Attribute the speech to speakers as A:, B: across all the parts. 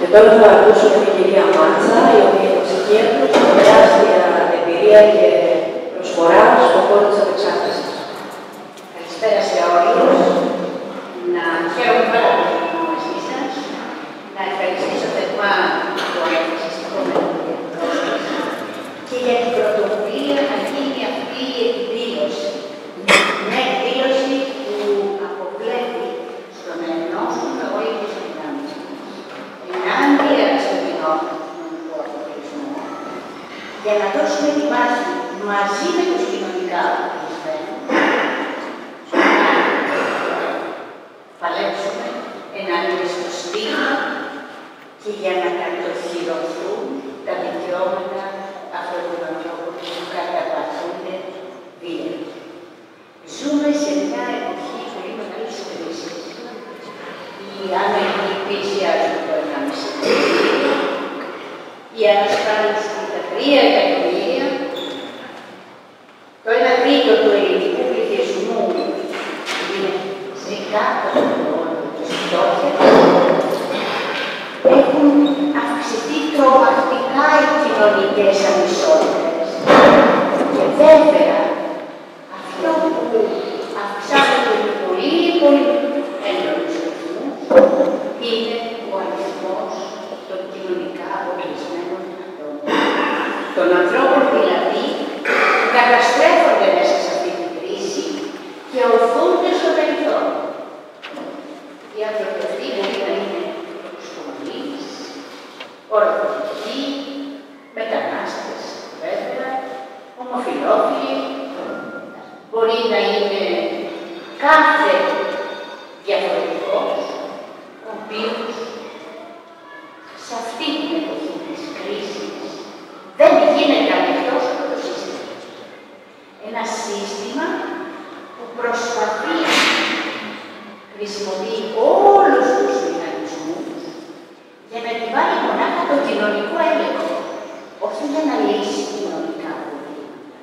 A: Και τώρα θα ακούσουμε την κυρία Μάτσα, η οποία είναι ψυχίατρος, με τεράστια εμπειρία και προσφορά στον χώρο της απεξάρτησης.
B: Καλησπέρα σε όλους. Να χαίρομαι πάρα πολύ που είμαι μαζί σας. Να ευχαριστήσω θερμά το εφησυχόμενο και για την πρωτοβουλία να γίνει αυτή η εκδήλωση. Μια εκδήλωση που αποβλέπει στον ενώσιμο όλη της δυνάμεις ενάντια στον κοινωνικό αποκλεισμό, για να δώσουμε τη βάση μαζί με τους κοινωνικά αποκλεισμένους παλέψουμε ενάντια στο στίγμα και για να κατοχυρωθούν τα δικαιώματα αυτών των ανθρώπων που καταπατούνται βία. Ζούμε σε μια εποχή πολύ μεγάλης κρίσης. Οι άνεργοι πλησιάζουν το 1,5 εκατομμύριο, η ανασφάλιση τα 3 εκατομμύρια, το 1/3 του ελληνικού πληθυσμού είναι σε κάτω από το όριο της φτώχειας. Έχουν αυξηθεί τρομακτικά οι κοινωνικές ανισότητες. Και βέβαια, αυτό που αυξάνεται με πολύ έντονους αριθμούς είναι ο αριθμός των κοινωνικά αποκλεισμένων ατόμων. Των ανθρώπων δηλαδή που καταστρέφονται μέσα σε αυτή την κρίση και οθούνται στο περιθώριο. Οι άνθρωποι αυτοί μπορεί να είναι σχολείς, ορθοδικοί, μετανάστες, βέβαια, ομοφυλόφιλοι, μπορεί να είναι κάθε διαφορετικός, ο οποίος σε αυτή την εποχή της κρίσης δεν γίνεται ανεκτός από το σύστημα. Ένα σύστημα που προσπαθεί να χρησιμοποιεί όλους τους μηχανισμούς για να επιβάλλει μονάχα το κοινωνικό έλεγχο, όχι για να λύσει κοινωνικά προβλήματα.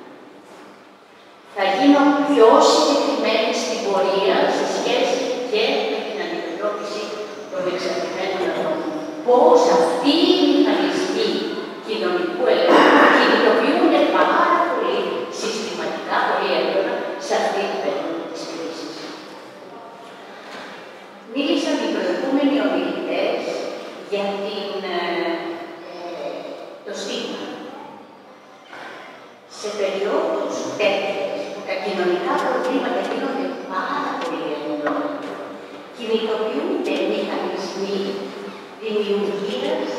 B: Θα γίνω πιο συγκεκριμένη στην πορεία σε σχέση και με την αντιμετώπιση των εξαρτημένων ανθρώπων. Πώς αυτοί οι μηχανισμοί κοινωνικού ελέγχου κινητοποιούνται πάρα πολύ συστηματικά, πολύ έντονα σε αυτή την περίοδο της κρίσης. Μίλησαν οι προηγούμενοι ομιλητές για το στίγμα. Σε περιόδους τέτοιες που τα κοινωνικά προβλήματα γίνονται πάρα πολύ έντονα, κινητοποιούνται μηχανισμοί δημιουργίας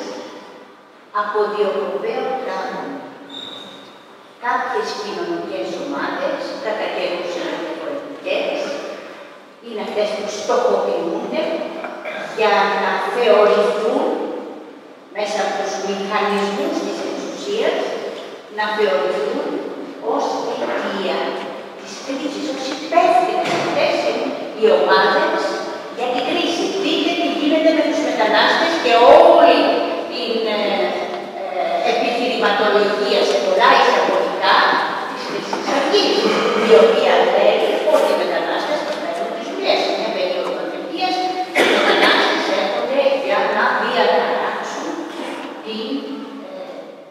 B: αποδιοκοπαίων τράγων. Κάποιες κοινωνικές ομάδες, κατά καιρούς είναι διαφορετικές, είναι αυτές που στοχοποιούνται για να θεωρηθούν μέσα από τους μηχανισμούς της εξουσίας, να θεωρηθούν ως αιτία της κρίσης, ως υπεύθυνες αυτές οι ομάδες για την κρίση. Δείτε τι γίνεται με τους μετανάστες και όλη την επιχειρηματολογία σε πολλά εισαγωγικά της Χρυσής Αυγής, η οποία λέει ότι οι μετανάστες προσφέρουν τις δουλειές. Σε μια περίοδο πανδημίας, οι μετανάστες έρχονται για να διαταράξουν την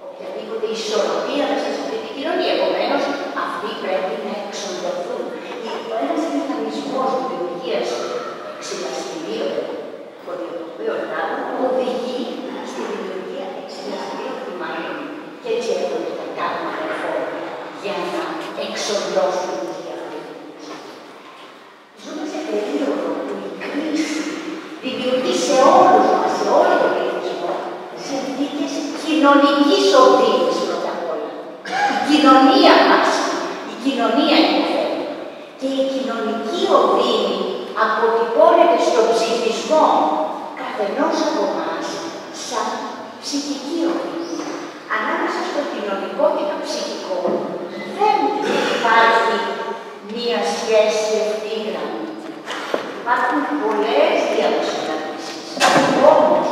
B: οποιαδήποτε ισορροπία μέσα σε αυτή την κοινωνία. Επομένως, αυτοί πρέπει να εξοντωθούν. Ένας μηχανισμός δημιουργίας εξεταστηρίων ποδιοκοπαίων τράγων οδηγεί στη δημιουργία εξεταστηρίων θυμάτων. Και έτσι έρχονται τα κάρματα φόρμα για να εξοντώσουν τους διαφορετικούς. Ζούμε σε περίοδο που η κρίση δημιουργεί σε όλους μας, σε όλο τον πληθυσμό, συνθήκες κοινωνικής οδύνης πρώτα απ' όλα. Η κοινωνία μας, η κοινωνία υποφέρει. Και η κοινωνική οδύνη αποτυπώνεται στον ψυχισμό καθενός από εμάς σαν ψυχική οδύνη. Ανάμεσα στο κοινωνικό και το ψυχικό δεν υπάρχει μία σχέση ευθύγραμμη. Υπάρχουν πολλές διαμεσολαβήσεις. Όμως,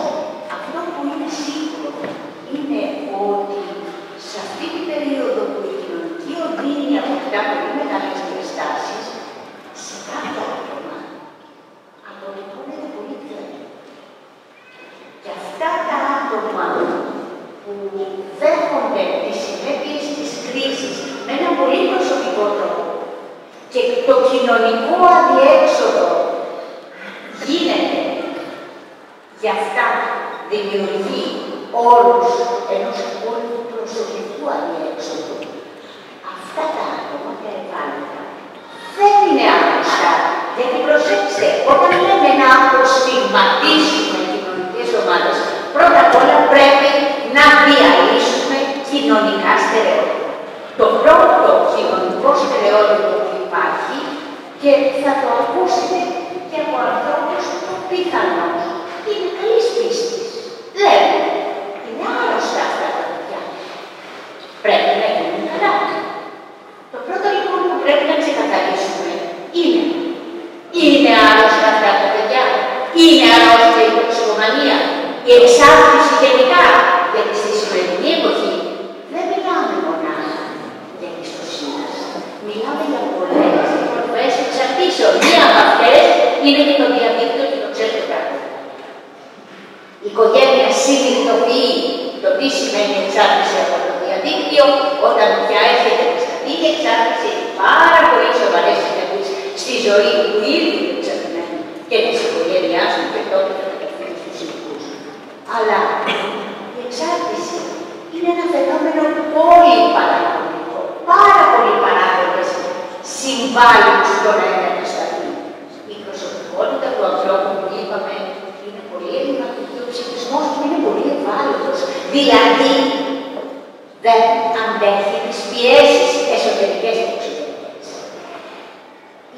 B: αυτό που είναι σίγουρο είναι ότι σε αυτή την περίοδο που η κοινωνική οδύνη αποκτά πολύ μεγάλες διαστάσεις, σε κάποιο άτομα αποτυπώνεται πολύ πιο έντονα. Και αυτά τα δέχονται τις συνέπειες της κρίσης με έναν πολύ προσωπικό τρόπο και το κοινωνικό αδιέξοδο γίνεται για αυτά, δημιουργεί όρους ενός πολύ προσωπικού αδιέξοδου. Αυτά τα άτομα τα ευάλωτα δεν είναι άγνωστα. Γιατί προσέξτε, όταν λέμε να αποστιγματίσουμε κοινωνικές ομάδες, πρώτα απ' όλα πρέπει να διαλύσουμε κοινωνικά στερεότυπα. Το πρώτο κοινωνικό στερεότυπο που υπάρχει, και θα το ακούσετε και από ανθρώπους πιθανώς, είναι καλής πίστης. Λέμε, είναι άρρωστα αυτά τα παιδιά. Πρέπει να γίνουν καλά. Το πρώτο λοιπόν που πρέπει να ξεκαθαρίσουμε είναι άρρωστα αυτά τα παιδιά. Είναι αρρώστια η τοξικομανία, η εξάρτηση γενικά. Γιατί στη σημερινή εποχή δεν μιλάμε μονάχα για ιστοσύνες. Μιλάμε για πολλές μορφές εξαρτήσεων. Μία από αυτές είναι και το διαδίκτυο και το ξέρετε κάτι. Η οικογένεια συνειδητοποιεί το τι σημαίνει εξάρτηση από το διαδίκτυο, όταν πια έχετε προστατεί η εξάρτηση, έχει πάρα πολύ σοβαρές συνέπειες στη ζωή του ίδιου εξαρτημένου και της οικογένειάς του και τότε θα καταφέρει στους ειδικούς. Αλλά η εξάρτηση είναι ένα φαινόμενο πολύ παραγωγικό. Πάρα πολλοί παράγοντες συμβάλλουν στο να εγκατασταθεί. Η προσωπικότητα του ανθρώπου που είπαμε είναι πολύ ελληματική, ο ψυχισμός του είναι πολύ ευάλωτος. Δηλαδή, δεν αντέχει τις πιέσεις εσωτερικές και εξωτερικές.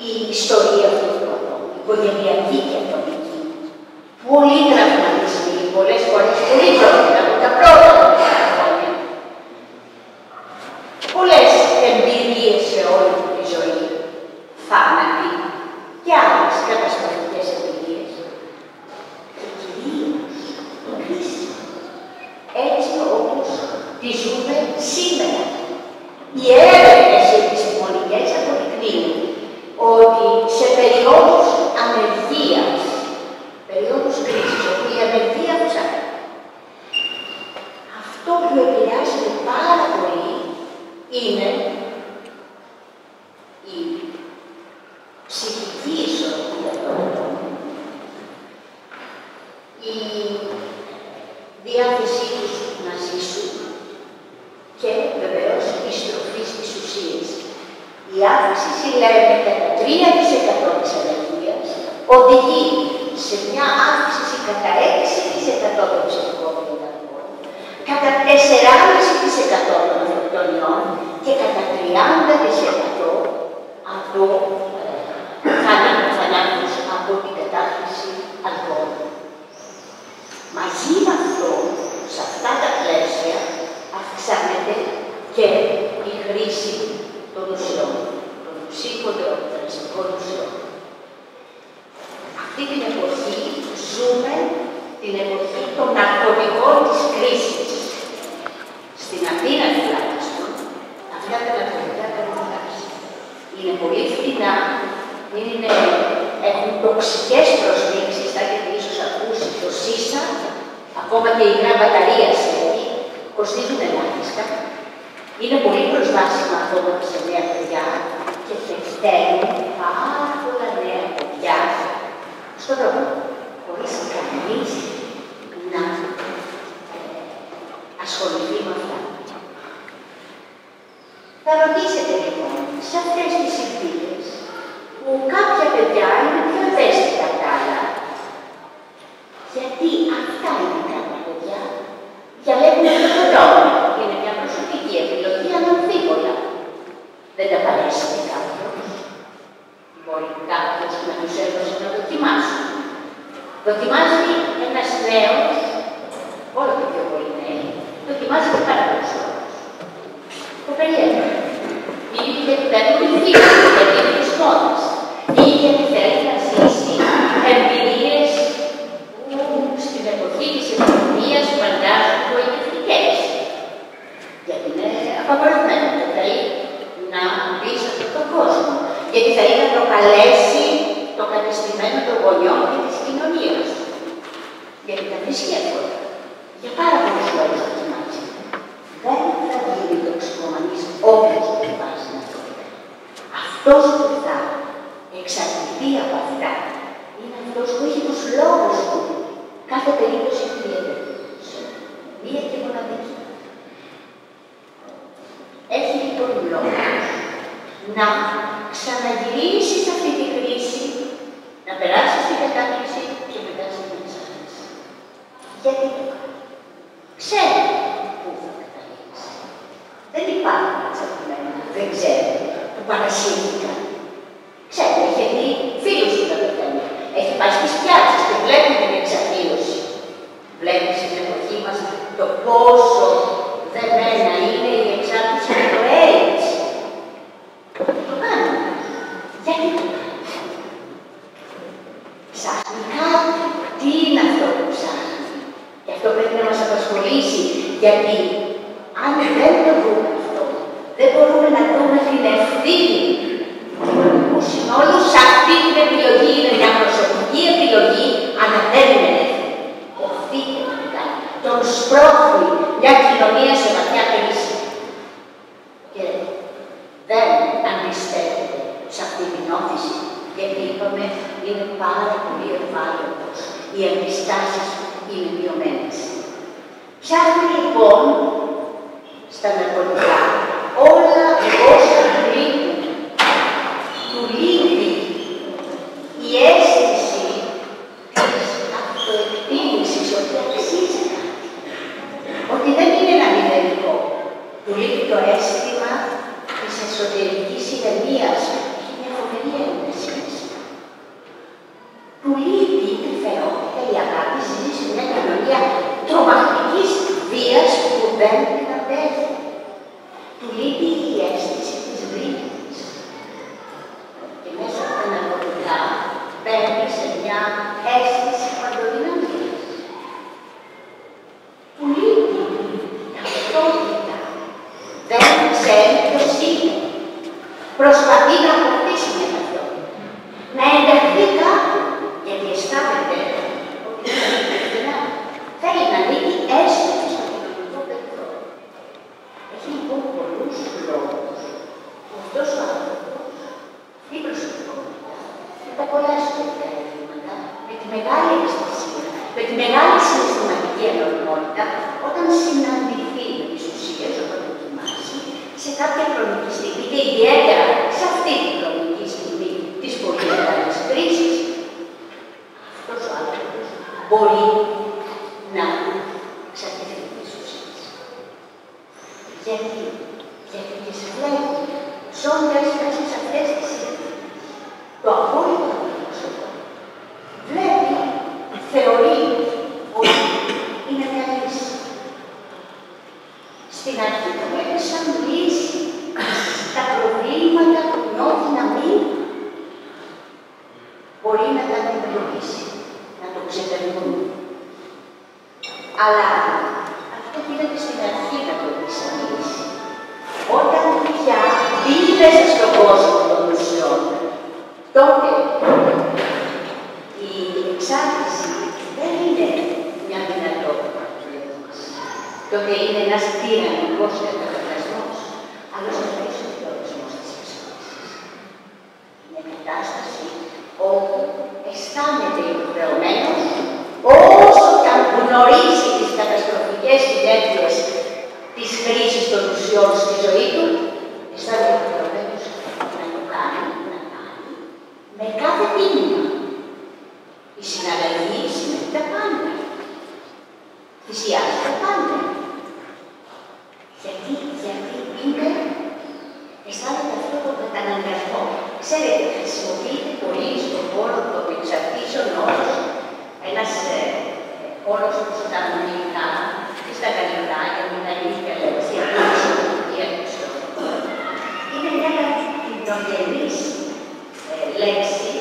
B: Η ιστορία αυτού του ατόμου, η οικογενειακή και ατομική, πολύ τραυματισμοί, πολλές φορές πολύ πρόβλημα από τα πρώτα χρόνια. Πολλές εμπειρίες σε όλη τη ζωή, θάνατοι και άλλες καταστροφικές εμπειρίες. Και κυρίως η κρίση, έτσι όπως τη ζούμε σήμερα. Οι έρευνες επιστημονικές αποδεικνύουν ότι σε περιόδους ανεργίας, περιόδους κρίσης, όπου η ανεργία ψάχνει, αυτό που επηρεάζει πάρα πολύ είναι η ψυχική ισορροπία των ατόμων, η διάθεσή τους να ζήσουν και βεβαίως η στροφή στις ουσίες. Η αύξηση, λέμε, κατά 3% της ανεργίας οδηγεί σε μια αύξηση κατά 6% των ψυχικών δυνατικών, κατά 4,5% των αυτοκτονιών και κατά 30% από θανάτους από την κατάχρηση αλκοόλου. Μαζί με αυτό, σε αυτά τα πλαίσια, αυξάνεται και η χρήση των ουσιών, των ψυχοδραστικών ουσιών. Αυτή την εποχή ζούμε την εποχή των ναρκωτικών της κρίσης. Στην Αθήνα τουλάχιστον, αυτά τα ναρκωτικά έχουν φτάσει. Είναι πολύ φτηνά, έχουν τοξικές προσμίξεις, θα έχετε ίσως ακούσει το ΣΥΣΑ, ακόμα και η υγρά μπαταρία δηλαδή, κοστίζουν ελάχιστα. Είναι πολύ προσβάσιμα ακόμα σε νέα παιδιά και φευταίνουν πάρα πολλά νέα παιδιά στον δρόμο, χωρίς κανείς να ασχοληθεί με αυτά. Θα ρωτήσετε λοιπόν, σε αυτές τις συνθήκες, που κάποια παιδιά είναι πιο ευαίσθητα απ' τα άλλα, γιατί αυτά είναι κάποια παιδιά, διαλέγουν αυτό το δρόμο. Είναι μια προσωπική επιλογή αναμφίβολα. Δεν τα παρέσει κάποιος. Μπορεί κάποιος να τους έδωσε να δοκιμάσουν. Δοκιμάζει ένας νέος, όλο και πιο πολύ νέοι, δοκιμάζει και πάρα πολλούς όρους. Το περιέχει. Ή γιατί δεν του λυθεί, γιατί είναι της μόδας. Ή γιατί θέλει να ζήσει εμπειρίες που στην εποχή της επικοινωνίας φαντάζουν γοητευτικές. Γιατί είναι απαγορευμένο και θέλει να μπει σε αυτόν τον κόσμο. Γιατί θέλει να προκαλέσει το κατεστημένο των γονιών και της κοινωνίας. Γιατί τα βρίσκει εύκολα. Για πάρα πολλούς λόγους δοκιμάζει. Αυτός που θα εξαρτηθεί από αυτά είναι αυτός που έχει τους λόγους του. Κάθε περίπτωση χρειάζεται μία και μοναδική. Έχει λοιπόν λόγους να ξαναγυρίσει σε αυτή τη κρίση, να περάσει στην κατάκριση και μετά στην εξάρτηση. Γιατί το κάνει. Ξέρει πού θα καταλήξει. Δεν υπάρχουν εξαρτημένα που δεν ξέρουν, που παρασύρθηκαν. Ξέρει, έχει δει φίλους του καταφέρνει. Έχει πάει στις πιάτσες και βλέπει την εξαρτήρωση. Βλέπει στην εποχή μας το πόσο δεμένα είναι η εξάρτηση με το AIDS. Το κάνουμε. Γιατί το κάνουμε. Ψάχνει κάτι. Τι είναι αυτό που ψάχνει. Και αυτό πρέπει να μας απασχολήσει. Γιατί αν δεν το δούμε αυτό, δεν μπορούμε να δούμε την ευθύνη του κοινωνικού συνόλου σε αυτή την επιλογή. Είναι μια προσωπική επιλογή ανατέμενη. Οφείλει να τον σπρώχνει μια κοινωνία σε βαθιά κρίση. Και δεν αντιστέκεται σε αυτή την όθηση, γιατί είπαμε είναι πάρα πολύ ευάλωτος. Οι αντιστάσεις είναι μειωμένες. Ψάχνει λοιπόν στα ναρκωτικά όλα όσα του λείπουν. Του λείπει η αίσθηση της αυτοεκτίμησης ότι αξίζει κάτι. Ότι δεν είναι ένα μηδενικό. Του λείπει το αίσθημα της εσωτερικής ηρεμίας. Έχει μια φοβερή ένταση. Του λείπει η τρυφερότητα, η αγάπη, ζει σε μια κοινωνία τρομακτικής βίας που δεν την αντέχει. Του λείπει η αίσθηση της ρήτης. Και μέσα από τα ναρκωτικά μπαίνει σε μια αίσθηση παντοδυναμίας. Του λείπει η ταυτότητα. Δεν ξέρει ποιος είναι. Προσπαθεί να αποκτήσει μια ταυτότητα. Να ενταχθεί κάπου. Γιατί αισθάνεται ότι θέλει να δίνει έστω στο κοινωνικό περιθώριο. Έχει λοιπόν πολλούς λόγους που αυτός ο άνθρωπος, η προσωπικότητα, με τα πολλά εσωτερικά ελλείμματα, με τη μεγάλη ευαισθησία, με τη μεγάλη συναισθηματική ενορμότητα, όταν συναντηθεί με τις ουσίες, όταν δοκιμάσει, σε κάποια χρονική στιγμή και ιδιαίτερα σε αυτή τη χρονική στιγμή της πολύ μεγάλης κρίσης, αυτός ο άνθρωπος μπορεί να εξαρτηθεί τις ουσίες. Γιατί και σε βλέπει, ζώντας μέσα σε αυτές τις συνθήκες, το απόλυτο πρόσωπο βλέπει, θεωρεί ότι είναι μια λύση. Στην αρχή το βλέπει σαν λύση στα προβλήματα που νιώθει να μην μπορεί να τα αντιμετωπίσει, να το ξεπερνούν. Αλλά αυτό γίνεται στην αρχή να το εξαντλήσει. Όταν πια μπει μέσα στον κόσμο των ουσιών, τότε η εξάρτηση δεν είναι μια δυνατότητα. Τότε είναι ένας τυραννικός καταναγκασμός, αλλά στο περισσότερο ορισμός της εξάρτησης. Είναι κατάσταση όπου αισθάνεται υποχρεωμένος, όσο και αν γνωρίζει τις καταστροφικές συνέπειες της χρήσης των ουσιών στη ζωή του, αισθάνεται υποχρεωμένος να το κάνει, με κάθε τίμημα. Η συναλλαγή σημαίνει τα πάντα. Θυσιάζει τα πάντα. Γιατί είναι, αισθάνεται αυτό το καταναγκασμό. Ξέρετε, χρησιμοποιείται πολύ στον χώρο των εξαρτήσεων όρος, ένας όρος που στα αγγλικά και στα γαλλικά, για την αλήθεια λέξη, είναι μια κοινογενής λέξη,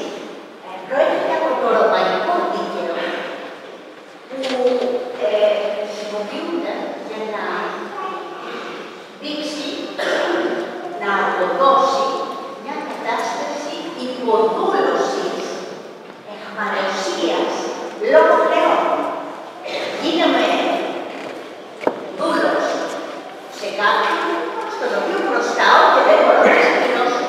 B: πρόκειται από το ρωμαϊκό δίκαιο, που χρησιμοποιούνται για να δείξει, να αποδώσει μια κατάσταση υποδούλωσης, εχμαλωσίας, λόγω χρεών. Γίναμε δούλος σε κάποιον στον οποίο προστάω και δεν μπορώ να σε πληρώσω.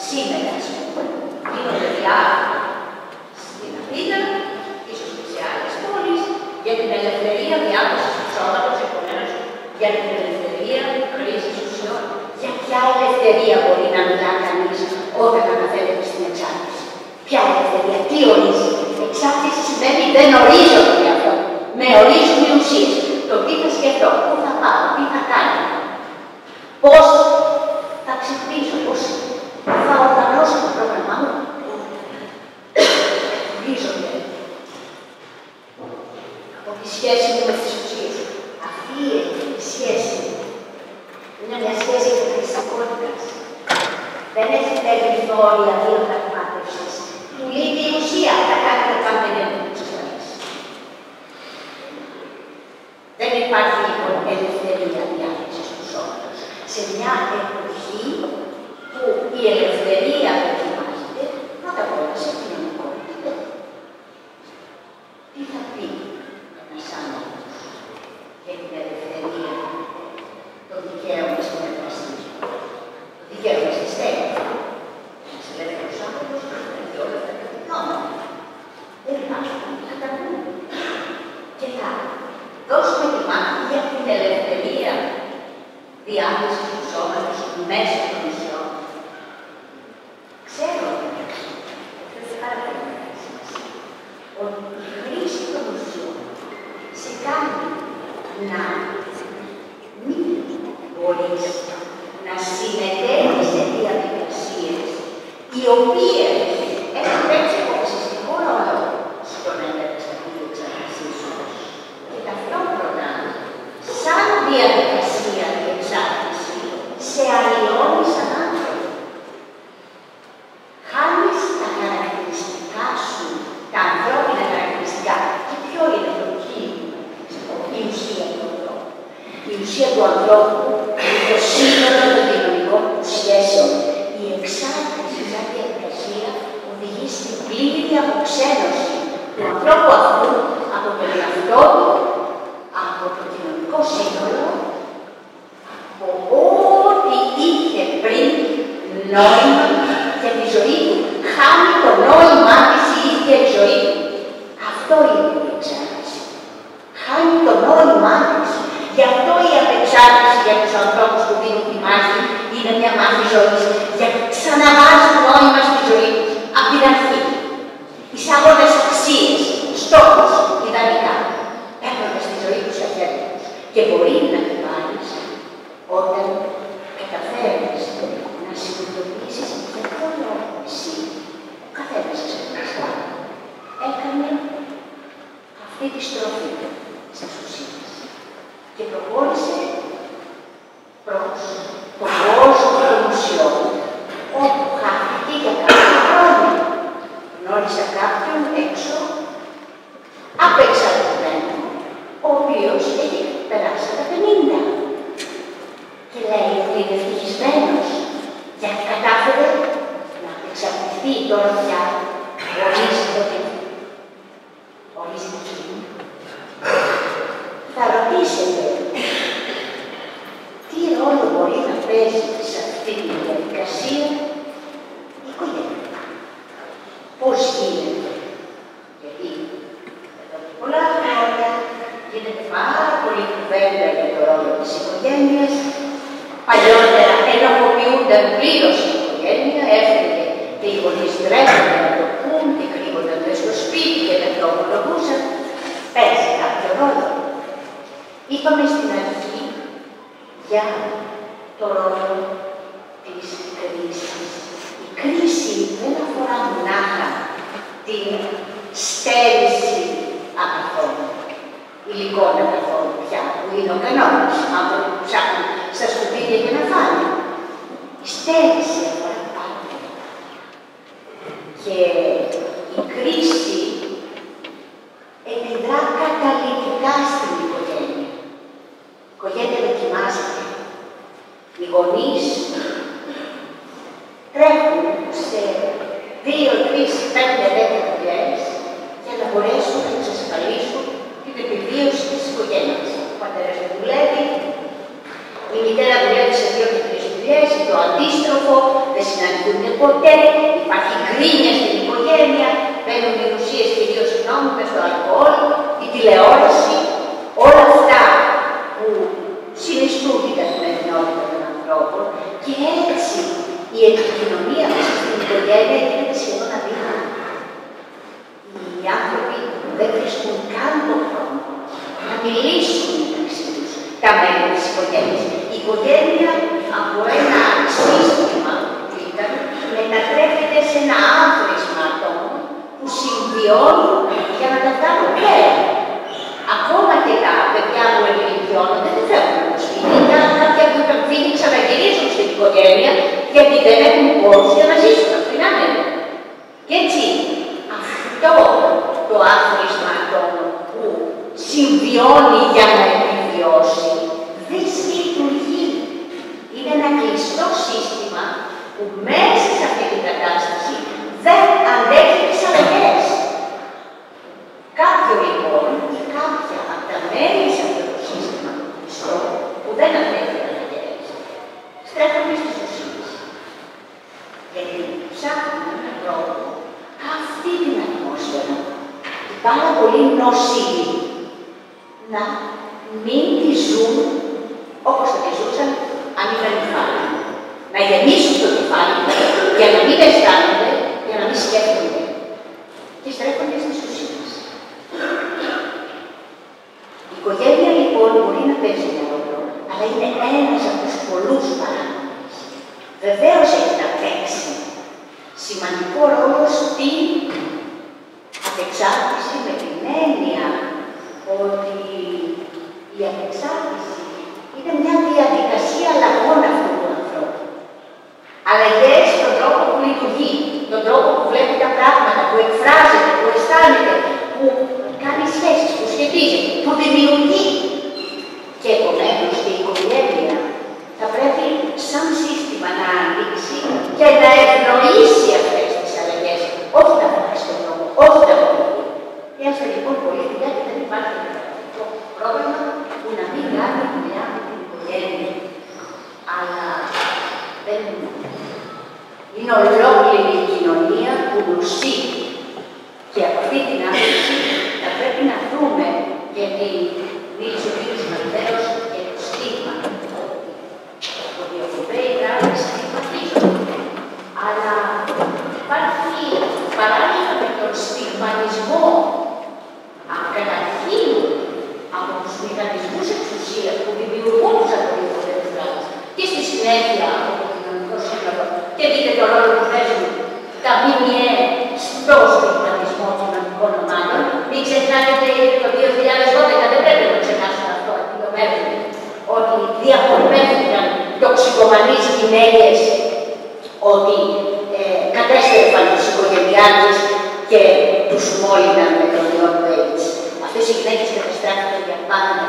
B: σήμερα, ας πούμε, γίνονται διάφορα στην Αθήνα, ίσως και σε άλλες πόλεις, για την ελευθερία διάθεσης του σώματος, επομένως, για την ελευθερία χρήσης ουσιών. Για ποια ελευθερία μπορεί να μιλά κανείς όταν αναφέρεται στην εξάρτηση? Ποια ελευθερία, τι ορίζει? Εξάρτηση σημαίνει δεν ορίζονται για αυτό. Με ορίζουν οι ουσίες. Το τι θα σκεφτώ, πού θα πάω, τι θα κάνω, πώς θα ξυπνήσω, πώς θα οργανώσω το πρόγραμμά μου. Ορίζονται από τη σχέση μου με τις ουσίες. Αυτή η σχέση είναι μια σχέση εκκριστικότητας. Δεν έχει περιθώρια διαπραγμάτευσης. Του λείπει η ουσία, τα κάνει τα πάντα δεν υπάρχει λοιπόν ελευθερία διάθεσης του σώματος. Σε μια εποχή που η ελευθερία δοκιμάζεται, πρώτα απ' όλα σε κοινωνικό επίπεδο. Τι θα πει ένας άνθρωπος για την ελευθερία, το δικαίωμα στην εργασία, το δικαίωμα στη στέγη? Ένας ελεύθερος άνθρωπος έχει όλα αυτά τα δικαιώματα. Δεν υπάρχουν, κατανοούν. Και θα δώσουμε τη μάχη για την ελευθερία διάθεσης του σώματος μέσα των ουσιών. Ξέρω ότι είναι πάρα πολύ μεγάλη σημασία ότι η χρήση των ουσιών σε κάνει να μην μπορείς να συμμετέχεις σε διαδικασίες οι οποίες έχουν παίξει αποφασιστικό ρόλο στο να μεταξύ τη εξάρτησή σου. Και ταυτόχρονα, σαν διαδικασία και εξάρτηση, σε αλλοιώνει σαν άνθρωπο. Χάνεις τα χαρακτηριστικά σου, τα ανθρώπινα χαρακτηριστικά. Και ποιο είναι το κείμενο, η ουσία του ανθρώπου? Η ουσία του ανθρώπου είναι το σύνολο των κοινωνικών σχέσεων. Η εξάρτηση σαν διαδικασία οδηγεί στην πλήρη αποξένωση του ανθρώπου αυτού από τον εαυτό του, από το κοινωνικό σύνολο, από ό,τι είχε πριν νόημα για τη ζωή του. Χάνει το νόημά της η ίδια η ζωή του. Αυτό είναι η εξάρτηση. Χάνει το νόημά της. Γι' αυτό η απεξάρτηση για τους ανθρώπους που δίνουν τη μάχη είναι μια μάχη ζωής. Γιατί ξαναβάζει νόημα στη ζωή τους. Απ' την αρχή. Εισάγοντας αξίες, στόχους, ιδανικά. Παίρνοντας τη ζωή τους στα χέρια τους. Και μπορεί να την πάρεις όταν καταφέρεις να συνειδητοποιήσεις για ποιο λόγο εσύ, ο καθένας ξεχωριστά, έκανε αυτή τη στροφή στις ουσίες και προχώρησε προς τον κόσμο των ουσιών, όπου χάθηκε για κάποιο χρόνο. Γνώρισα κάποιον έξω, απεξαρτημένο, ο οποίος έχει περάσει τα 50 και λέει ότι είναι ευτυχισμένος γιατί κατάφερε να εξαρτηθεί τώρα πια χωρίς την κοινή. Θα ρωτήσετε τι ρόλο μπορεί να παίζει σε αυτή τη διαδικασία η οικογένεια. Πώς γίνεται? Γιατί εδώ και πολλά χρόνια γίνεται πάρα πολύ κουβέντα για το ρόλο της οικογένειας. Παλιότερα ενοχοποιούνταν πλήρως η οικογένεια, έφυγε και οι γονείς τρέχανε να το πούν και κρύβονταν στο σπίτι και δεν το ομολογούσαν. Παίζει κάποιο ρόλο. Είπαμε στην αρχή για το ρόλο της κρίσης. Η κρίση δεν αφορά μονάχα την στέρηση αγαθών, υλικών αγαθών πια, που είναι ο κανόνας, άνθρωποι που ψάχνουν στα σκουπίδια για να φάνε. Η στέρηση αφορά πάντα. Και η κρίση επιδρά καταλυτικά στην οικογένεια. Η οικογένεια δοκιμάζεται. Οι γονείς τρέχουν σε 2, 3, 5, 10 δουλειές για να μπορέσουν να εξασφαλίσουν την επιβίωση της οικογένειας. Ο πατέρας δεν δουλεύει, η μητέρα δουλεύει σε 2 και 3 δουλειές, ή το αντίστροφο, δεν συναντηθούν για ποτέ, υπάρχει γκρίνια στην οικογένεια, μπαίνουν οι ουσίες κυρίως νόμιμες, το αλκοόλ, η τηλεόραση, όλα αυτά που συνιστούν την καθημερινότητα των ανθρώπων και έτσι η επικοινωνία μέσα στην οικογένεια γίνεται σχεδόν αδύνατη. Οι άνθρωποι δεν βρίσκουν καν τον χρόνο να μιλήσουν μεταξύ τους τα μέλη της οικογένειας. Η οικογένεια από ένα σύστημα που ήταν μετατρέπεται σε ένα άθροισμα ατόμων που συμβιώνουν για να τα βγάλουν πέρα. Ακόμα και τα παιδιά που ενηλικιώνονται δεν φεύγουν από το σπίτι. Κάποια που είχαν φύγει ξαναγυρίζουν στην οικογένεια γιατί δεν έχουν πόρους για να ζήσουν. Αυτό είναι άμενο. Και έτσι αυτό το άθροισμα ατόμων που συμβιώνει για να επιβιώσει δεν λειτουργεί. Είναι ένα κλειστό σύστημα που μέσα σε αυτή την κατάσταση δεν αντέχει τις αλλαγές. Κάποιο λοιπόν ή κάποια από τα μέλη σε αυτό το σύστημα που δεν αντέχει αλλαγές στρέφονται στις ουσίες. Γιατί ψάχνουν έναν τρόπο αυτή την ατμόσφαιρα, πάρα πολύ νοσηρή, να μην τη ζουν όπως θα τη ζούσαν αν είχαν κεφάλι. Να γεμίσουν το κεφάλι για να μην αισθάνονται, για να μην σκέφτονται. Και στρέφονται στις ουσίες. Η οικογένεια λοιπόν μπορεί να παίζει ένα ρόλο, αλλά είναι ένας από τους πολλούς παράγοντες. Βεβαίως έχει να παίξει σημαντικό ρόλο στην απεξάρτηση με την έννοια ότι η απεξάρτηση είναι μια διαδικασία αλλαγών αυτού του ανθρώπου. Αλλαγές στον τρόπο που λειτουργεί, τον τρόπο που βλέπει τα πράγματα, που εκφράζεται, που αισθάνεται, που κάνει σχέσεις, που σχετίζεται, που δημιουργεί. Και επομένως η οικογένεια θα πρέπει σαν σύστημα να ανοίξει και να ευνοήσει αυτές τις αλλαγές. Όχι να βγάλει στον δρόμο, όχι να βγάλει. Χρειάζεται λοιπόν πολλή δουλειά και δεν υπάρχει το πρόβλημα που να μην κάνει δουλειά με την οικογένεια. Αλλά δεν είναι ολόκληρη η κοινωνία που νοσεί. Και από αυτή την άποψη θα πρέπει να δούμε, γιατί μίλησε ο κ. Μαρτέος για το στίγμα. Ότι οι Ευρωπαίοι πράγματι στιγματίζονται. Αλλά υπάρχει παράλληλα με τον στιγματισμό καταρχήν από τους μηχανισμούς εξουσίας που δημιουργούν τους αντιπολίτες δράσεις και στη συνέχεια από το κοινωνικό σύμβολο. Και δείτε το ρόλο που παίζουν τα ΜΜΕ στο στιγματισμό κοινωνικών ομάδων. Μην ξεχνάτε ότι το 2012 δεν πρέπει να ξεχάσουμε αυτό, ότι διαπολπέθηκαν τοξικομανείς γυναίκες, ότι κατέστρεφαν τους οικογενειάρχες και τους μόλυναν με τον ιό του AIDS. Αυτές οι γυναίκες καταστράφηκαν για πάντα.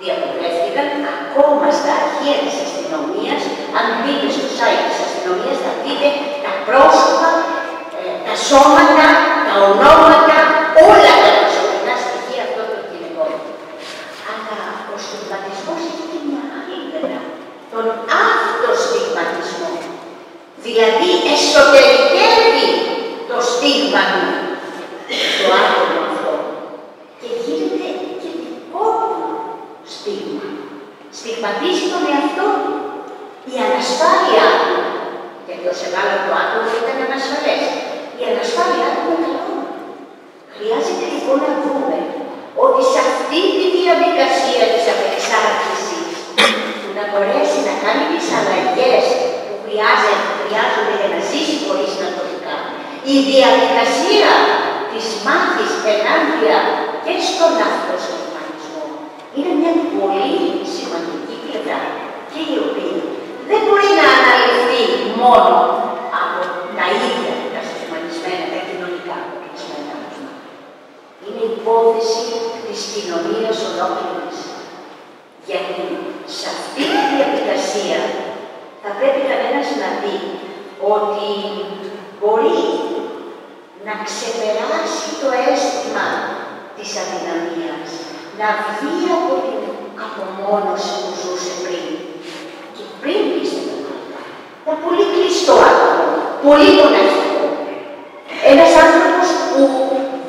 B: Διαπολπέθηκαν ακόμα στα αρχεία της αστυνομίας. Αν μπείτε στο site της αστυνομίας θα δείτε τα πρόσωπα, τα σώματα, τα ονόματα, όλα τα προσωπικά στοιχεία αυτών των γυναικών. Αλλά ο στιγματισμός έχει και μια άλλη πλευρά. Τον αυτοστιγματισμό. Δηλαδή εσωτερικεύει το στίγμα του το άτομο αυτό και γίνεται και δικό του στίγμα. Στιγματίζει τον εαυτό του. Η ανασφάλειά του, γιατί ως ευάλωτο άτομο ήταν ανασφαλές, η ανασφάλειά του είναι καλό. Χρειάζεται λοιπόν να δούμε ότι σε αυτή τη διαδικασία της απεξάρτησης που να μπορέσει να κάνει τις αλλαγές που χρειάζονται για να ζήσει χωρίς ναρκωτικά, η διαδικασία της μάχης ενάντια και στον αυτοστιγματισμό είναι μια πολύ σημαντική πλευρά και η οποία δεν μπορεί να αναλυθεί μόνο από τα ίδια τα στιγματισμένα, τα κοινωνικά αποκλεισμένα άτομα. Είναι υπόθεση της κοινωνίας ολόκληρης. Γιατί σε αυτή τη διαδικασία θα πρέπει κανένας να δει ότι μπορεί να ξεπεράσει το αίσθημα της αδυναμίας, να βγει από την απομόνωση που ζούσε πριν. Και πριν πίστευε τα πολύ πολύ μοναχικό. Ένας άνθρωπος που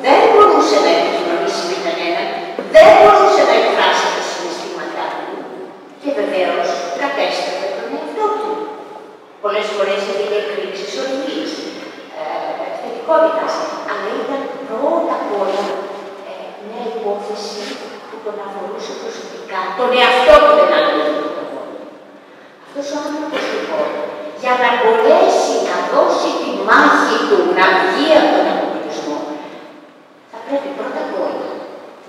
B: δεν μπορούσε να επικοινωνήσει με κανέναν, δεν μπορούσε να εκφράσει τα συναισθήματά του και βεβαίως κατέστρεφε τον εαυτό του. Πολλές φορές είχε εκρήξεις οργής, θετικότητας, αλλά ήταν πρώτα απ' όλα μια υπόθεση που τον αφορούσε προσωπικά, τον εαυτό του δεν άντλησε τον εαυτό. Αυτός ο άνθρωπος λοιπόν, για να μπορέσει να δώσει τη μάχη του, να βγει από τον αποκλεισμό, θα πρέπει πρώτα απ' όλα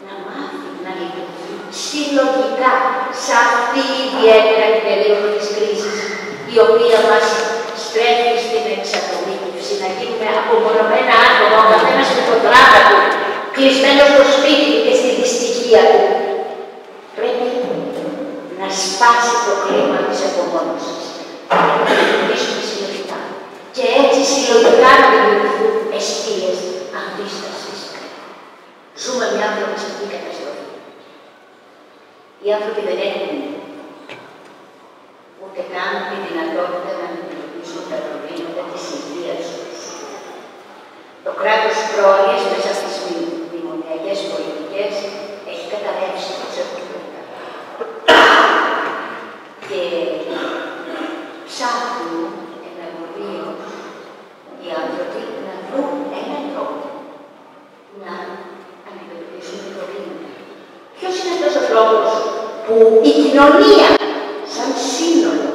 B: να μάθει να λειτουργεί συλλογικά σε αυτή ιδιαίτερα την περίοδο της κρίσης, η οποία μας στρέφει στην εξατομίκευση, να γίνουμε απομονωμένα άτομα, ο καθένας με το δράμα του, κλεισμένο στο σπίτι του και στη δυστυχία του. Πρέπει να σπάσει το κλίμα της απομόνωσης, να λειτουργήσουμε συλλογικά και έτσι συλλογικά να δημιουργηθούν αιστείες αντίστασης. Ζούμε μια ανθρωπιστική καταστροφή. Οι άνθρωποι δεν έχουν ούτε καν τη δυνατότητα να αντιμετωπίσουν τα προβλήματα της υγείας τους. Το κράτος πρόνοιας μέσα στις μνημονιακές πολιτικές έχει καταρρεύσει το ψευδοπολιτικά. Και ψάχνουν ενεργοβίως οι άνθρωποι να βρουν έναν τρόπο να αντιμετωπίσουν το προβλήματα. Ποιος είναι αυτός ο τρόπος που η κοινωνία σαν σύνολο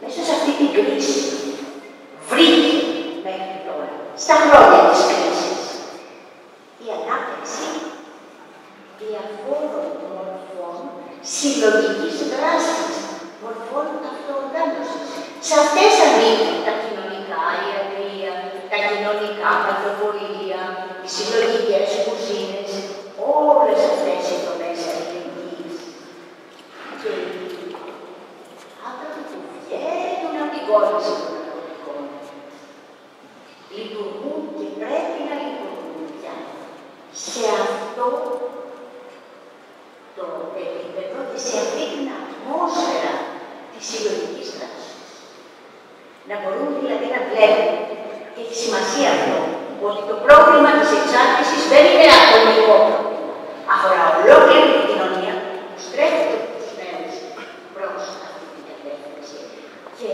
B: μέσα σε αυτή την κρίση βρήκε μέχρι τώρα, στα χρόνια της κρίσης, η ανάπτυξη διαφόρων μορφών συλλογικής δράσης, μορφών αυτοοργάνωσης. Σε αυτές ανήκουν τα κοινωνικά ιατρεία, τα κοινωνικά παντοπολία, οι συλλογικές κουζίνες, όλες αυτές οι δομές αλληλεγγύης. Και άνθρωποι που βγαίνουν από την κόρυξη των ναρκωτικών λειτουργούν και πρέπει να λειτουργούν πια σε αυτό το επίπεδο και σε αυτή την ατμόσφαιρα της συλλογικής δράσης. Να μπορούν δηλαδή να βλέπουν, και έχει σημασία αυτό, ότι το πρόβλημα της εξάρτησης δεν είναι ατομικό πρόβλημα. Αφορά ολόκληρη την κοινωνία που στρέφεται τους νέους προς αυτή την κατεύθυνση και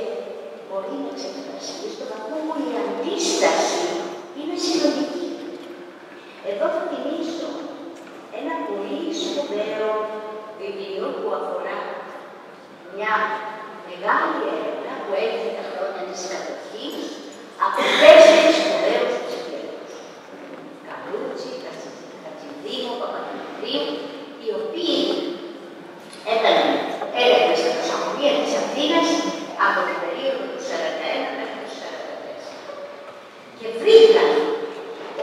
B: μπορεί να εξεταστεί στον βαθμό που η αντίσταση είναι συλλογική. Εδώ θα θυμίσω ένα πολύ σπουδαίο βιβλίο που αφορά μια μεγάλη έρευνα που έγινε τα χρόνια της κατοχής από 4 σπουδαίους ψυχιατρούς. Καλούτσι, Κατσιδήμο, Παπαδημητρίου, οι οποίοι έκαναν έρευνες στα νοσοκομεία της Αθήνας από την περίοδο του 41 μέχρι το 44. Και βρήκαν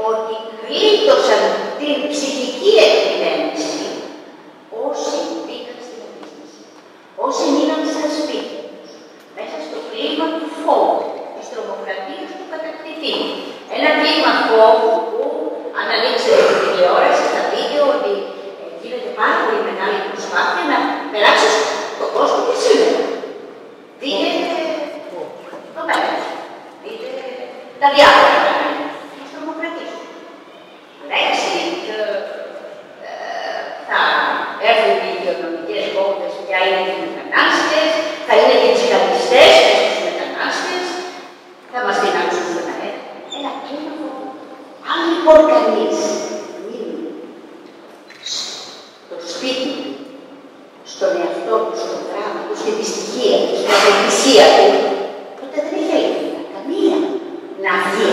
B: ότι γλίτωσαν την ψυχική εκπαίδευση όσοι μπήκαν στην αντίσταση. Όσοι μείναν στα σπίτια τους, μέσα στο κλίμα του φόβου, της τρομοκρατίας του κατακτητή. Ένα κλίμα φόβου που, αν ανοίξετε την τηλεόραση, θα δείτε ότι γίνεται πάρα πολύ μεγάλη προσπάθεια να περάσει τον κόσμο και σήμερα. Δείτε το μέλλον. Δείτε τα διάφορα κανάλια της τρομοκρατίας. Brexit, θα έρθουν οι υγειονομικές βόμβες πια είναι οι μετανάστες, θα είναι και οι τζιχαντιστές μέσα στους μετανάστες, θα μας δυνάμουν στον αέρα. Ένα κλίμα φόβου. Αν λοιπόν κανείς μείνει στο σπίτι του, στον εαυτό του, στον δράμα του, στη δυστυχία του, στην απελπισία του, τότε δεν έχει ελπίδα καμία να βγει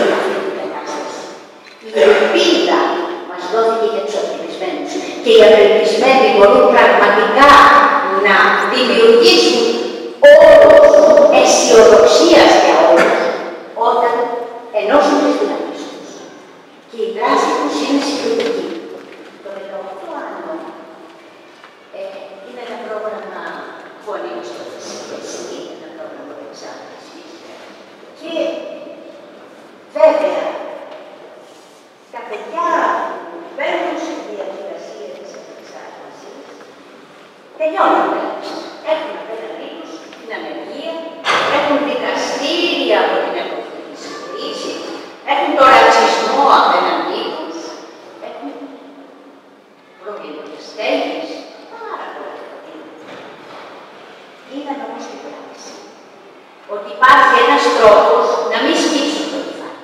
B: ότι υπάρχει ένας τρόπος να μην σκύψουν το κεφάλι.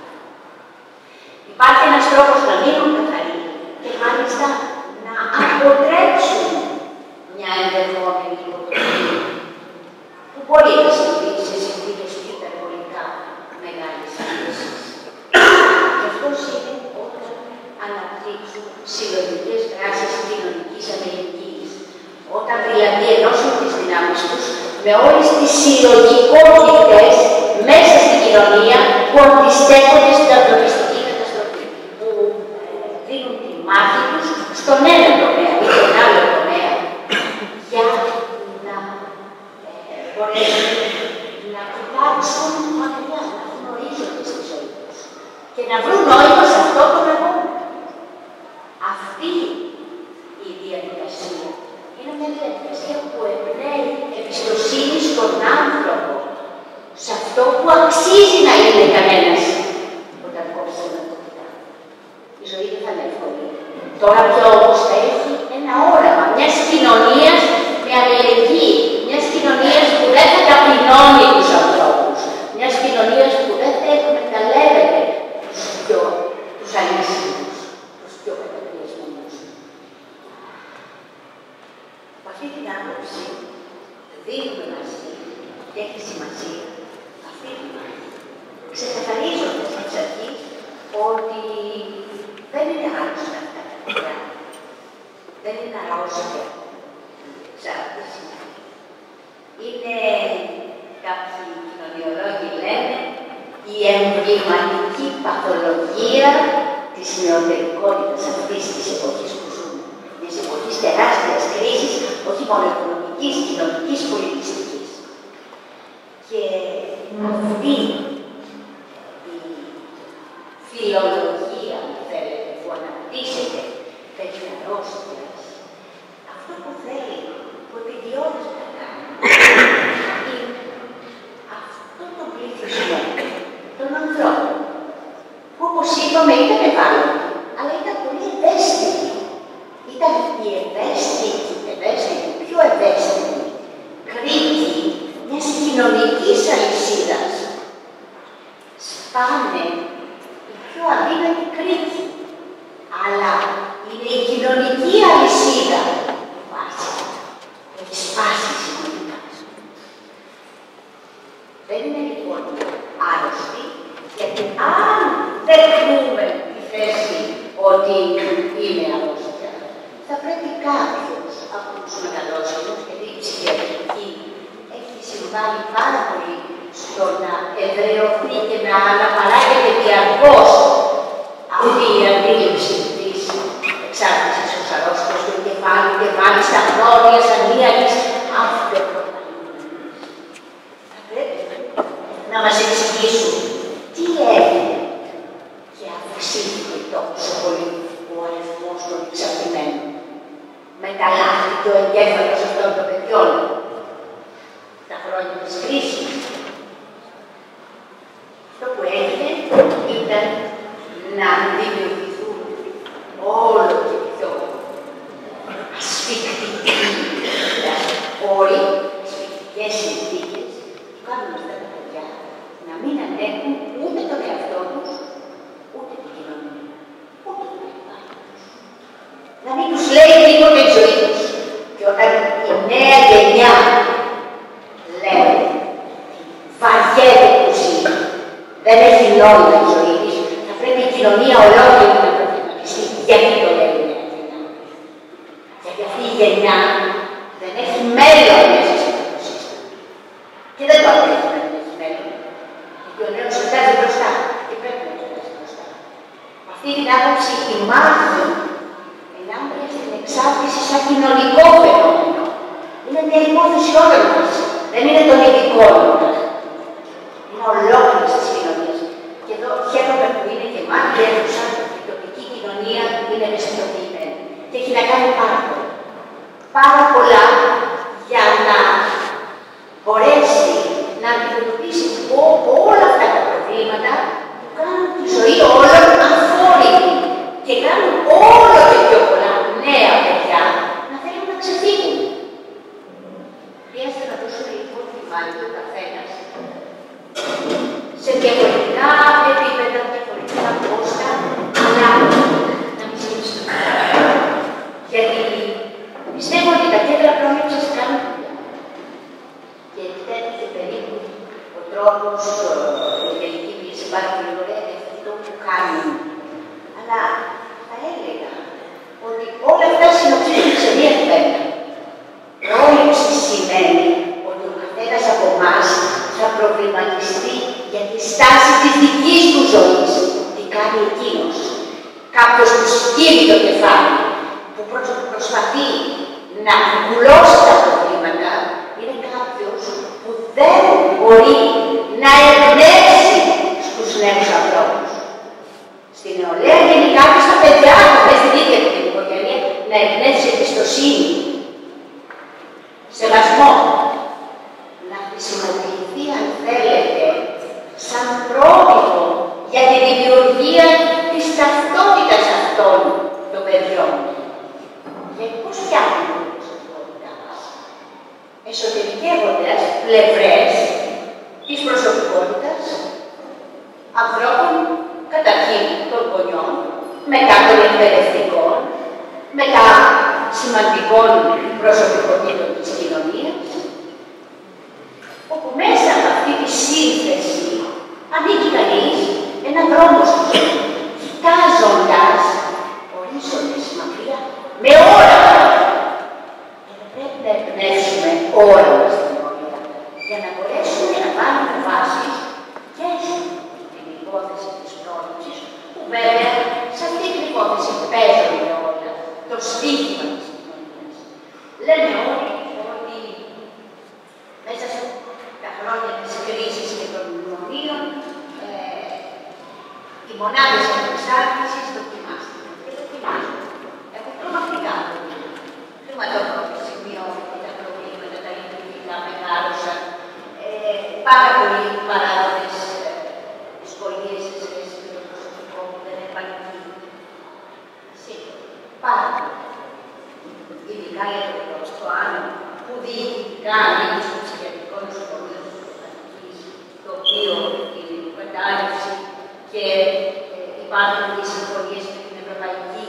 B: Υπάρχει ένας τρόπος να μείνουν καθαροί και μάλιστα να αποτρέψουν μια ενδεχόμενη υποτροφή που μπορεί να συμβεί σε συνθήκες υπερβολικά μεγάλης πίεσης. Και αυτός είναι όταν αναπτύξουν συλλογικές δράσεις κοινωνικής αλληλεγγύης. Όταν δηλαδή ενώσουν τις δυνάμεις τους με όλες τις συλλογικότητες μέσα στην κοινωνία που αντιστέκονται στην ανθρωπιστική καταστροφή, που δίνουν τη μάχη τους στον ένα τομέα ή στον άλλο τομέα για να μπορέσουν να κοιτάξουν μακριά, να γνωρίζονται στη ζωή τους και να βρουν νόημα σε αυτό τον αγώνα. Αυτή η διαδικασία είναι μια διαδικασία που εμπνέει εμπιστοσύνη στον άνθρωπο, σε αυτό που αξίζει να είναι κανένας όταν κόψει τα ναρκωτικά. Η ζωή δεν θα είναι εύκολη. Τώρα πια όμως θα έχει ένα όραμα μιας κοινωνίας με αλληλεγγύη, μιας κοινωνίας που δεν θα ταπεινώνει τους ανθρώπους, μιας κοινωνίας που δεν θα εκμεταλλεύεται τους ανήσυχους, τους πιο καταπιεσμένους. Από αυτή την άποψη δίνουμε μαζί και έχει σημασία αυτή τη μάχη, ξεκαθαρίζοντας εξ αρχής ότι δεν είναι άρρωστα αυτά τα παιδιά. Δεν είναι αρρώστια εξάρτηση. Είναι, κάποιοι κοινωνιολόγοι λένε, η εμβληματική παθολογία της νεωτερικότητας αυτής της εποχής που ζούμε. Μιας εποχής τεράστιας κρίσης, όχι μόνο οικονομικής, κοινωνικής, πολιτιστικής. Και αυτή η φιλολογία, αν θέλετε, που αναπτύσσεται περί αρρώστιας, αυτό που θέλει, που επιδιώκει να κάνει, είναι αυτόν τον πληθυσμό των ανθρώπων, που όπως είπαμε ήταν ευάλωτοι, αλλά ήταν πολύ ευαίσθητοι. Ήταν οι ευαίσθητοι, πιο ευαίσθητοι, κρίκοι μιας κοινωνικής αλυσίδας. Σπάνε οι πιο αδύνατοι κρίκοι, αλλά είναι η κοινωνική αλυσίδα που βάζει, που έχει σπάσει συνολικά. Δεν είναι λοιπόν άρρωστοι, γιατί αν δεχτούμε τη θέση ότι είναι αρρώστια, θα πρέπει κάποιος από τους μεγαλόσχημους, γιατί η ψυχιατρική έχει συμβάλει πάρα πολύ στο να εδραιωθεί και να αναπαράγεται διαρκώς αυτή η αντίληψη της εξάρτησης ως αρρώστιας του εγκεφάλου και μάλιστα χρόνιας ανίακης αυτοπροπαγανδικής. Θα πρέπει να μας εξηγήσουν τι έγινε και αυξήθηκε τόσο πολύ ο αριθμός των εξαρτημένων. Μεταλλάχθηκε ο εγκέφαλος αυτών των παιδιών τα χρόνια της κρίσης. Αυτό που έγινε ήταν να δημιουργηθούν όλο και πιο ασφικτικοί όροι, ασφικτικές συνθήκες που κάνουν αυτά τα παιδιά να μην ανέχουν ούτε τον εαυτό τους, ούτε την κοινωνία, ούτε τον εαυτό τους. Να μην τους λέει τίποτα η ζωή τους. Και όταν η νέα γενιά λέει βαριέται που ζει, δεν έχει νόημα η ζωή της, θα πρέπει η κοινωνία ολόκληρη να προβληματιστεί γιατί το λέει η νέα γενιά. Γιατί αυτή η γενιά δεν έχει μέλλον μέσα σε αυτό το σύστημα. Και δεν το αντέχει να δεν έχει μέλλον. Γιατί ο νέος κοιτάζει μπροστά και πρέπει να κοιτάζει μπροστά. Αυτή την άποψη η μάχη ενάντια στην εξάρτηση σαν κοινωνικό φαινόμενο είναι μια υπόθεση όλων μας. Δεν είναι των ειδικών μας. Είναι ολόκληρης της κοινωνίας. Και εδώ χαίρομαι που είναι και μάχη αίθουσα, η τοπική κοινωνία είναι ευαισθητοποιημένη. Και έχει να κάνει πάρα πολλά. Πάρα πολλά για να μπορέσει να αντιμετωπίσει όλα αυτά τα προβλήματα που κάνουν τη ζωή όλων αφόρητη και κάνουν όλο και πιο πολλά νέα παιδιά να θέλουν να ξεφύγουν. Χρειάζεται να δώσουμε λοιπόν τη μάχη ο καθένας Προφανώς η τελική πίεση πάρα πολύ ωραία και αυτό που κάνουν. Αλλά θα έλεγα ότι όλα αυτά συνοψίζουν σε μία κουβέντα. Πρόληψη σημαίνει ότι ο καθένας από εμάς θα προβληματιστεί για τη στάση της δικής του ζωής. Τι κάνει εκείνος. Κάποιος που σκύβει το κεφάλι, που προσπαθεί να βουλώσει τα προβλήματα, είναι κάποιος που δεν μπορεί να εμπνεύσει στους νέους ανθρώπους. Στην νεολαία γενικά και στα παιδιά, δεν στην ίδια την οικογένεια, να εμπνεύσει εμπιστοσύνη, σεβασμό, να χρησιμοποιηθεί, αν θέλετε, σαν πρότυπο για τη δημιουργία της ταυτότητας αυτών των παιδιών. Γιατί πώς φτιάχνουμε την προσωπικότητά μας, εσωτερικεύοντας πλευρές της προσωπικότητας ανθρώπων, καταρχήν των γονιών, μετά των εκπαιδευτικών, μετά σημαντικών προσωπικότητων της κοινωνίας, όπου μέσα από αυτή τη σύνθεση ανήκει κανείς ένα δρόμο στη ζωή, κοιτάζοντας ορίζοντες μακριά, με όραμα. Και θα πρέπει να εμπνεύσουμε όραμα στην ώρα, για να μπορέσουμε να βάλουμε βάσεις και στην υπόθεση της πρόληψης, που βέβαια σε αυτή την υπόθεση παίζουν όλα, το στίχημα της κοινωνίας. Λέμε όλοι ότι μέσα στα χρόνια της κρίσης και των μνημονίων, οι μονάδες ανεξάρτησης δοκιμάστηκαν. Και δοκιμάζουν. Έχουν τρομακτικά προβλήματα. Χρηματοδότηση, μειώθηκε, τα προβλήματα, τα λειτουργικά μεγάλωσαν. Πάρα πολλοί παράγοντες δυσκολίες σε σχέση με το προσωπικό που δεν επαρκεί. Πάρα πολύ. Ειδικά για το άνω, που διοικητικά είναι στο ψυχιατρικό νοσοκομείο το οποίο είναι η κατάρρευση και υπάρχουν και συμφωνίες με την Ευρωπαϊκή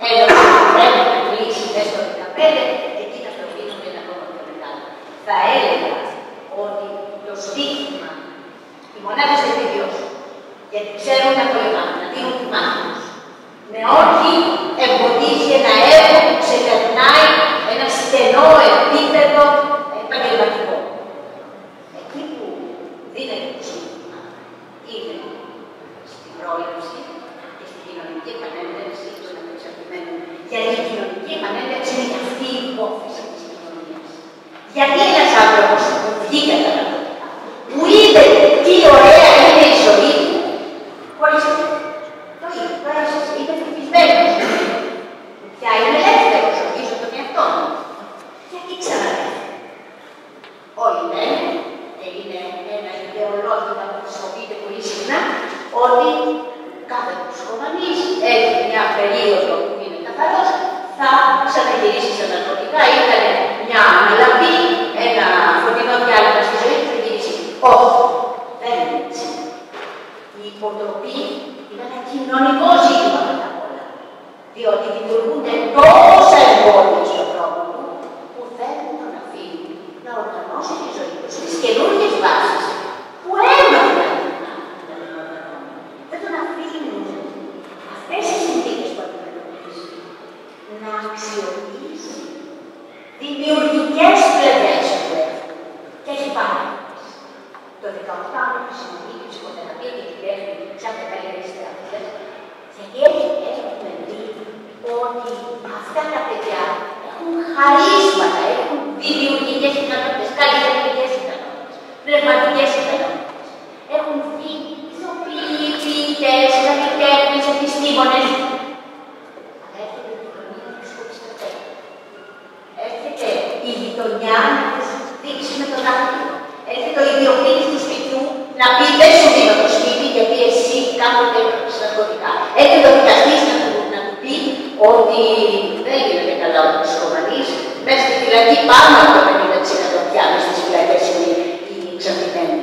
B: Ένωση που πρέπει να κλείσει μέσα στο 2015, εκεί τα προβλήματα είναι ακόμα πιο μεγάλα. Θα έλεγα ότι το στίχημα, οι μονάδες δεν επιβιώσουν, γιατί ξέρουν να πολεμάνε, να δίνουν τη μάχη τους. Με ό,τι εμποδίζει ένα έργο που ξεκερνάει ένα στενό επίπεδο επαγγελματικό. Εκεί που δίνεται το στίχημα είναι στην πρόληψη και στην κοινωνική επανένταξη των ανεξαρτημένων. Γιατί η κοινωνική επανένταξη είναι και αυτή η υπόθεση της κοινωνίας. Γιατί ένας άνθρωπος που βγήκε από τα ναρκωτικά, που είδε τι ωραία είναι η ζωή του, χωρίς το έζησε, είναι ευτυχισμένος. Πια είναι ελεύθερος, ορίζω τον εαυτό του. Γιατί ξαναδέχεται. Όλοι λένε, και είναι ένα ιδεολόγημα που χρησιμοποιείται πολύ συχνά, ότι κάθε ψυχοφανής έχει μια περίοδο που είναι καθαρός, θα ξαναγυρίσει στα ναρκωτικά, ήταν μια αναλαμπή, ένα φωτεινό διάλειμμα στη ζωή και θα γυρίσει. Όχι, δεν είναι έτσι. Η υποτροπή είναι ένα κοινωνικό ζήτημα μετά απ' όλα. Διότι δημιουργούνται τόσα εμπόδια στον δρόμο του, που δεν τον αφήνουν να οργανώσει τη ζωή του στις καινούργιες βάσεις που έμαθε να την οργανώνει. Δεν τον αφήνουν αυτές οι συνθήκες που αντιμετωπίζει να αξιοποιήσει δημιουργικές πλευρές του έργου. Και έχει πάρα πολλές. Το 18 χρησιμοποιεί τη ψυχοθεραπεία και την τέχνη σαν τα καλύτερες θεραπείες, γιατί έχουμε δει ότι αυτά τα παιδιά έχουν χαρίσματα, έχουν δημιουργικές ικανότητες, καλλιτεχνικές ικανότητες, πνευματικές ικανότητες. Έχουν βγει ηθοποιοί, ποιητές, καλλιτέχνες, επιστήμονες. Αλλά έρχεται η γειτονιά να τους κόψει τα πέρα. Έρχεται η γειτονιά να τους δείξει με το δάχτυλο. Έρχεται ο ιδιοκτήτης του σπιτιού να πει δεν σου δίνω το σπίτι γιατί εσύ κάποτε έπρεπες ναρκωτικά. Έρχεται ο δικαστής να του πει ότι δεν γίνεται καλά ο ψυχοφανής. Μέσα στη φυλακή πάνω από το 50% πια μες στις φυλακές είναι οι εξαρτημένοι.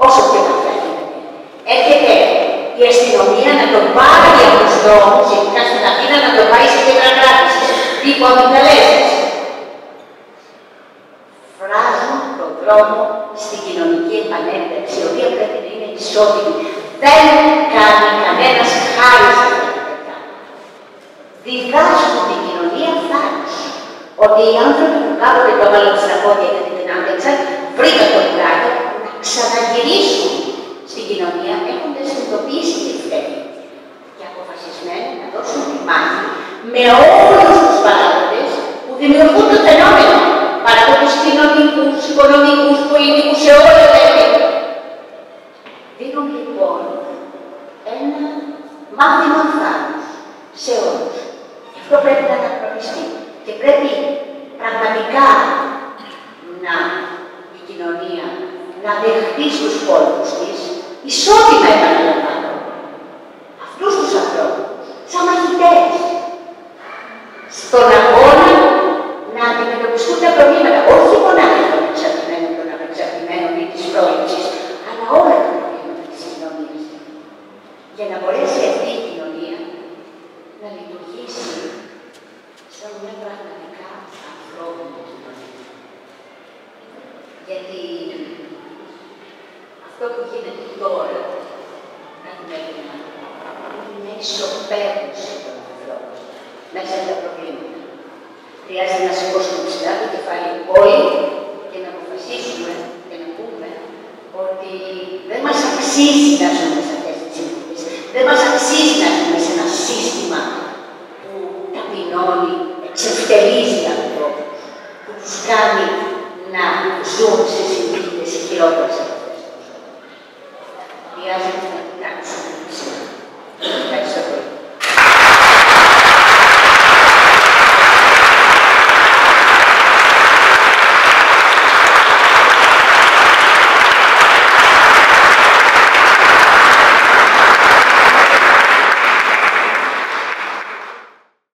B: Όσο πιο βαθιά γίνεται. Έρχεται η αστυνομία να τον πάρει από τους δρόμους, ειδικά στην Αθήνα, να τον πάει σε κέντρα κράτησης, τύπου αμυγδαλέζες. Φράζουν τον δρόμο στην κοινωνική επανένταξη, η οποία πρέπει να είναι ισότιμη. Δεν κάνει κανένας χάρη σε αυτά τα παιδιά. Διδάσκουν την κοινωνία θάρρος. Ότι οι άνθρωποι που κάποτε το έβαλαν στα πόδια γιατί δεν άντεξαν, βρήκαν το κουράγιο να ξαναγυρίσουν στην κοινωνία έχοντας συνειδητοποιήσει τι φταίει. Και αποφασισμένοι να δώσουν τη μάχη με όλους τους παράγοντες που δημιουργούν το φαινόμενο. Παράγοντες κοινωνικούς, οικονομικούς, πολιτικούς, σε όλα τα επίπεδα. Δίνουν λοιπόν ένα μάθημα θάρρους σε όλους. Και αυτό πρέπει να αναγνωριστεί. Και πρέπει πραγματικά η κοινωνία να δεχτεί στους πόλους της ισότιμα, επαναλαμβάνω, αυτούς τους ανθρώπους, σαν μαχητές, στον αγώνα να αντιμετωπιστούν τα προβλήματα, όχι μονάχα των εξαρτημένων ή της πρόληψης, αλλά όλα τα προβλήματα της κοινωνίας. Για να μπορέσει αυτή η κοινωνία να λειτουργήσει σαν μια πραγματικά ανθρώπινη κοινωνία. Γιατί αυτό που γίνεται τώρα, καθημερινά, είναι μια ισοπαίδωση των ανθρώπων μέσα στα προβλήματα. Χρειάζεται να σηκώσουμε ψηλά το κεφάλι όλοι και να αποφασίσουμε και να πούμε ότι δεν μας αξίζει να ζούμε σε αυτές τις συνθήκες. Δεν μας αξίζει να ζούμε σε ένα σύστημα που ταπεινώνει, εξευτελίζει ανθρώπους, που τους κάνει να ζουν σε συνθήκες χειρότερες.